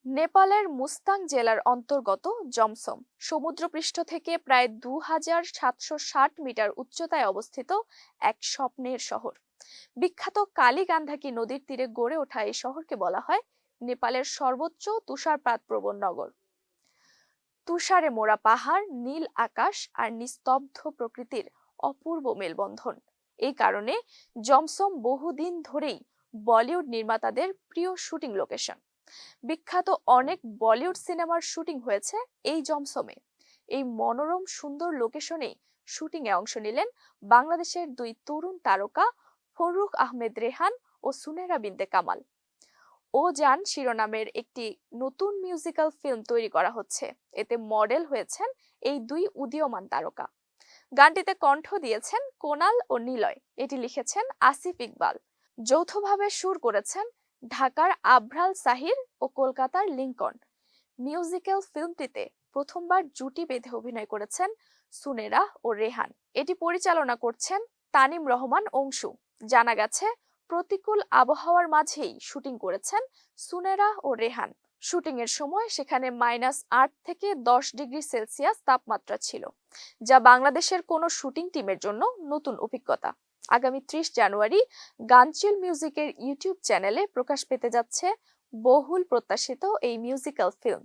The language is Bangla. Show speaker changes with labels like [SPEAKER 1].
[SPEAKER 1] নেপালের মুস্তাং জেলার অন্তর্গত জমসম সমুদ্রপৃষ্ঠ থেকে প্রায় 2760 মিটার উচ্চতায় অবস্থিত এক স্বপ্নের শহর। বিখ্যাত কালীগান্ধাকী নদীর তীরে গড়ে ওঠা এই শহরকে বলা হয় নেপালের সর্বোচ্চ তুষারপাতপ্রবণ নগর। তুষারে মোড়া পাহাড়, নীল আকাশ আর নিস্তব্ধ প্রকৃতির অপূর্ব মেলবন্ধন। এই কারণে জমসম বহুদিন ধরেই বলিউড নির্মাতাদের প্রিয় শুটিং লোকেশন। বিখ্যাত অনেক বলিউড সিনেমার শুটিং হয়েছে এই জমসমে। এই মনোরম সুন্দর লোকেশনে শুটিং এ অংশ নিলেন বাংলাদেশের দুই তরুণ তারকা ফররুখ আহমেদ রেহান ও সুনেরা বিনতে কামাল। ও জান শিরোনামের একটি নতুন মিউজিক্যাল ফিল্ম তৈরি করা হচ্ছে। এতে মডেল হয়েছেন এই দুই উদীয়মান তারকা। গানটিতে কণ্ঠ দিয়েছেন কোনাল ও নিলয়। এটি লিখেছেন আসিফ ইকবাল। যৌথভাবে সুর করেছেন ঢাকার আবরাল সাহির ও কলকাতার লিংকন। মিউজিক্যাল ফিল্মটিতে প্রথমবার জুটি বেঁধে অভিনয় করেছেন সুনেরা ও রেহান। এটি পরিচালনা করছেন তানিম রহমান অংশু। জানা গেছে প্রতিকূল আবহাওয়ার মাঝেই শুটিং করেছেন সুনেরা ও রেহান। শুটিং এর সময় সেখানে -8 থেকে 10 ডিগ্রি সেলসিয়াস তাপমাত্রা ছিল, যা বাংলাদেশের কোনো শুটিং টিমের জন্য নতুন অভিজ্ঞতা। আগামী 30 জানুয়ারি গানচিল মিউজিকের ইউটিউব চ্যানেলে প্রকাশ পেতে যাচ্ছে বহুল প্রত্যাশিত এই মিউজিক্যাল ফিল্ম।